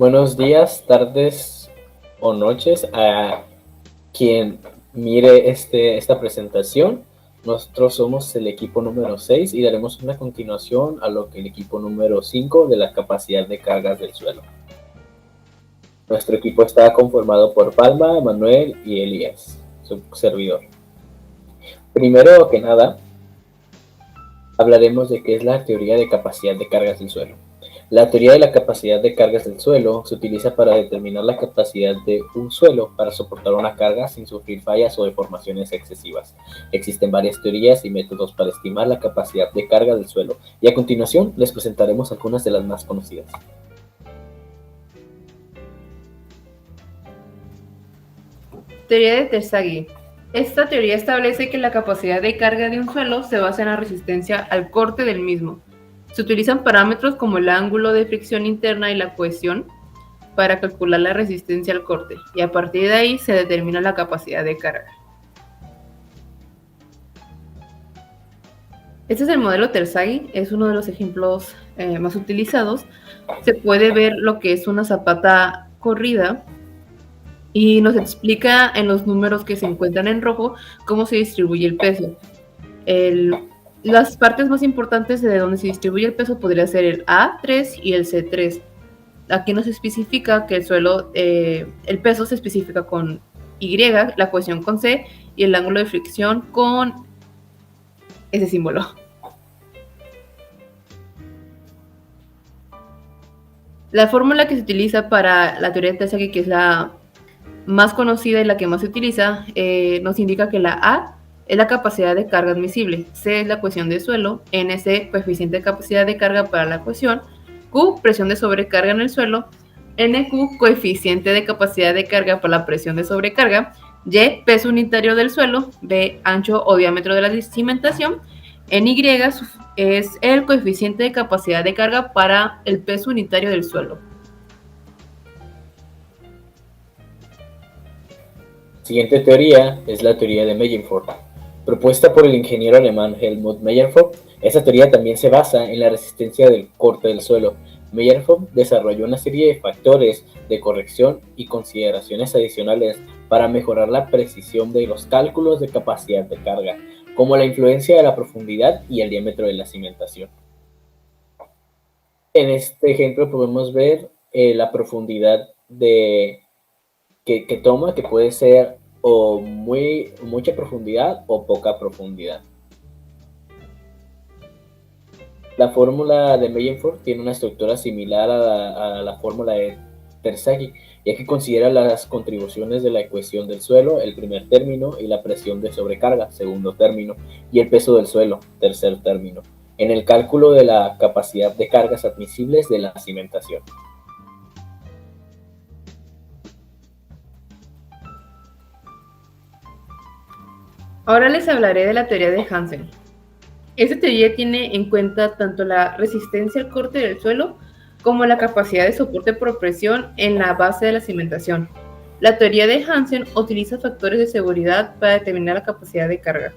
Buenos días, tardes o noches a quien mire esta presentación. Nosotros somos el equipo número 6 y daremos una continuación a lo que el equipo número 5 de la capacidad de cargas del suelo. Nuestro equipo está conformado por Palma, Manuel y Elías, su servidor. Primero que nada, hablaremos de qué es la teoría de capacidad de cargas del suelo. La teoría de la capacidad de cargas del suelo se utiliza para determinar la capacidad de un suelo para soportar una carga sin sufrir fallas o deformaciones excesivas. Existen varias teorías y métodos para estimar la capacidad de carga del suelo, y a continuación les presentaremos algunas de las más conocidas. Teoría de Terzaghi. Esta teoría establece que la capacidad de carga de un suelo se basa en la resistencia al corte del mismo. Se utilizan parámetros como el ángulo de fricción interna y la cohesión para calcular la resistencia al corte, y a partir de ahí se determina la capacidad de carga. Este es el modelo Terzaghi, es uno de los ejemplos más utilizados. Se puede ver lo que es una zapata corrida y nos explica en los números que se encuentran en rojo cómo se distribuye el peso. Las partes más importantes de donde se distribuye el peso podría ser el A3 y el C3. Aquí nos especifica que el suelo, el peso se especifica con Y, la cohesión con C y el ángulo de fricción con ese símbolo. La fórmula que se utiliza para la teoría de Terzaghi, que es la más conocida y la que más se utiliza, nos indica que la A es la capacidad de carga admisible, C es la cohesión de suelo, NC coeficiente de capacidad de carga para la cohesión, Q presión de sobrecarga en el suelo, NQ coeficiente de capacidad de carga para la presión de sobrecarga, Y peso unitario del suelo, B ancho o diámetro de la cimentación, NY es el coeficiente de capacidad de carga para el peso unitario del suelo. Siguiente teoría es la teoría de Meyerhof, propuesta por el ingeniero alemán Helmut Meyerhof. Esta teoría también se basa en la resistencia del corte del suelo. Meyerhof desarrolló una serie de factores de corrección y consideraciones adicionales para mejorar la precisión de los cálculos de capacidad de carga, como la influencia de la profundidad y el diámetro de la cimentación. En este ejemplo podemos ver la profundidad que toma, que puede ser o mucha profundidad o poca profundidad. La fórmula de Meyerhof tiene una estructura similar a la fórmula de Terzaghi, ya que considera las contribuciones de la ecuación del suelo, el primer término, y la presión de sobrecarga, segundo término, y el peso del suelo, tercer término, en el cálculo de la capacidad de cargas admisibles de la cimentación. Ahora les hablaré de la teoría de Hansen. Esta teoría tiene en cuenta tanto la resistencia al corte del suelo como la capacidad de soporte por presión en la base de la cimentación. La teoría de Hansen utiliza factores de seguridad para determinar la capacidad de carga.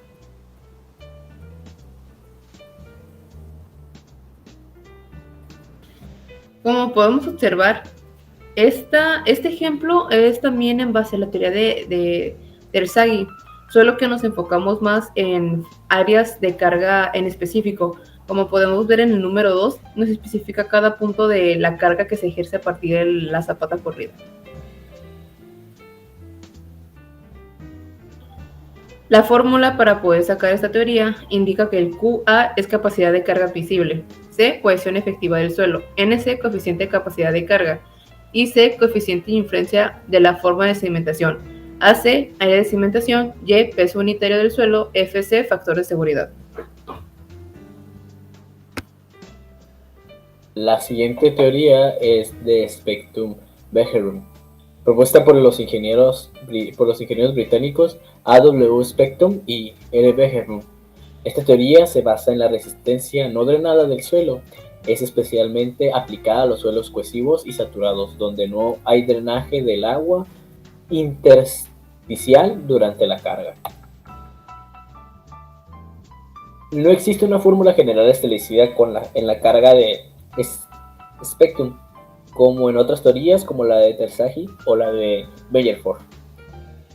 Como podemos observar, este ejemplo es también en base a la teoría de Terzaghi, solo que nos enfocamos más en áreas de carga en específico. Como podemos ver en el número 2, nos especifica cada punto de la carga que se ejerce a partir de la zapata corrida. La fórmula para poder sacar esta teoría indica que el QA es capacidad de carga admisible, C cohesión efectiva del suelo, NC coeficiente de capacidad de carga y C coeficiente de influencia de la forma de cimentación, AC área de cimentación, Y peso unitario del suelo, FC factor de seguridad. La siguiente teoría es de Specktum-Beherum, propuesta por los ingenieros británicos A.W. Specktum y R. Beherum. Esta teoría se basa en la resistencia no drenada del suelo. Es especialmente aplicada a los suelos cohesivos y saturados, donde no hay drenaje del agua intersticial durante la carga. No existe una fórmula general establecida en la carga de Specktum. como en otras teorías como la de Terzaghi o la de Bellerford.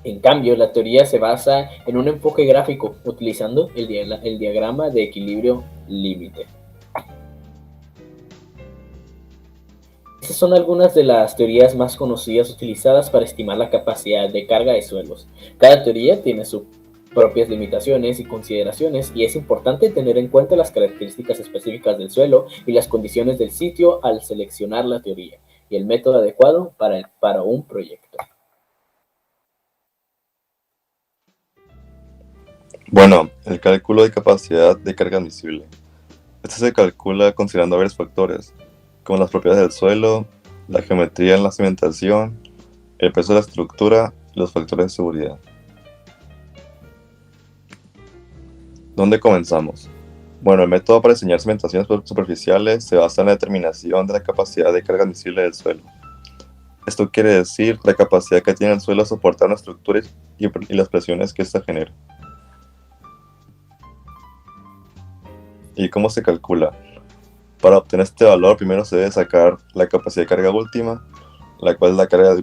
En cambio, la teoría se basa en un enfoque gráfico utilizando el diagrama de equilibrio límite. Estas son algunas de las teorías más conocidas utilizadas para estimar la capacidad de carga de suelos. Cada teoría tiene sus propias limitaciones y consideraciones, y es importante tener en cuenta las características específicas del suelo y las condiciones del sitio al seleccionar la teoría y el método adecuado para un proyecto. Bueno, el cálculo de capacidad de carga admisible. Este se calcula considerando varios factores, como las propiedades del suelo, la geometría en la cimentación, el peso de la estructura y los factores de seguridad. ¿Dónde comenzamos? Bueno, el método para diseñar cimentaciones superficiales se basa en la determinación de la capacidad de carga admisible del suelo. Esto quiere decir la capacidad que tiene el suelo a soportar una estructura y las presiones que ésta genera. ¿Y cómo se calcula? Para obtener este valor, primero se debe sacar la capacidad de carga última, la cual es la carga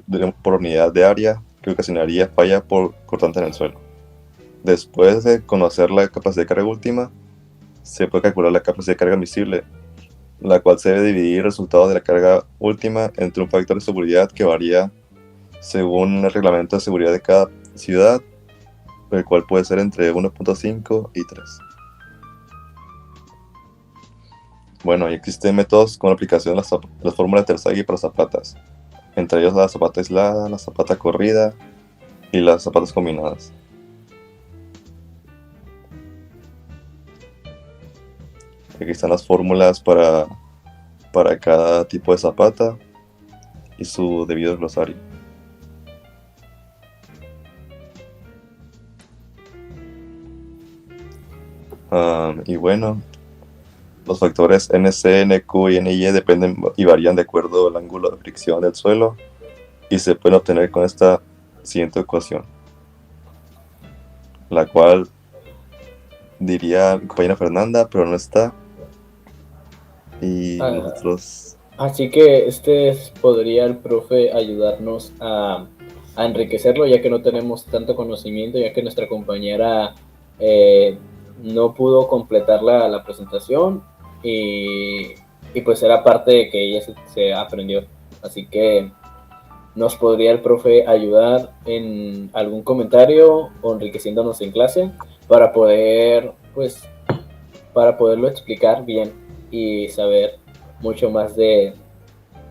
por unidad de área que ocasionaría falla cortante en el suelo. Después de conocer la capacidad de carga última, se puede calcular la capacidad de carga admisible, la cual se debe dividir el resultado de la carga última entre un factor de seguridad que varía según el reglamento de seguridad de cada ciudad, el cual puede ser entre 1.5 y 3. Bueno, y existen métodos con la aplicación de la fórmula de Terzaghi para zapatas, entre ellos la zapata aislada, la zapata corrida y las zapatas combinadas. Aquí están las fórmulas para cada tipo de zapata y su debido glosario. Y bueno, los factores NC, NQ y NY dependen y varían de acuerdo al ángulo de fricción del suelo y se pueden obtener con esta siguiente ecuación, la cual diría mi compañera Fernanda, pero no está. Y nosotros... Así que podría el profe ayudarnos a enriquecerlo, ya que no tenemos tanto conocimiento, ya que nuestra compañera no pudo completar la presentación y pues era parte de que ella se aprendió. Así que nos podría el profe ayudar en algún comentario o enriqueciéndonos en clase para poderlo explicar bien y saber mucho más de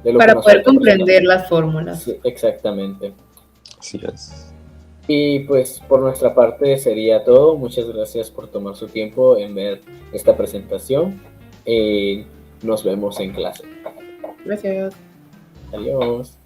lo para que nos poder falta comprender presentar. las fórmulas. Sí, exactamente. Así es. Y pues por nuestra parte sería todo. Muchas gracias por tomar su tiempo en ver esta presentación. Nos vemos en clase. Gracias. Adiós.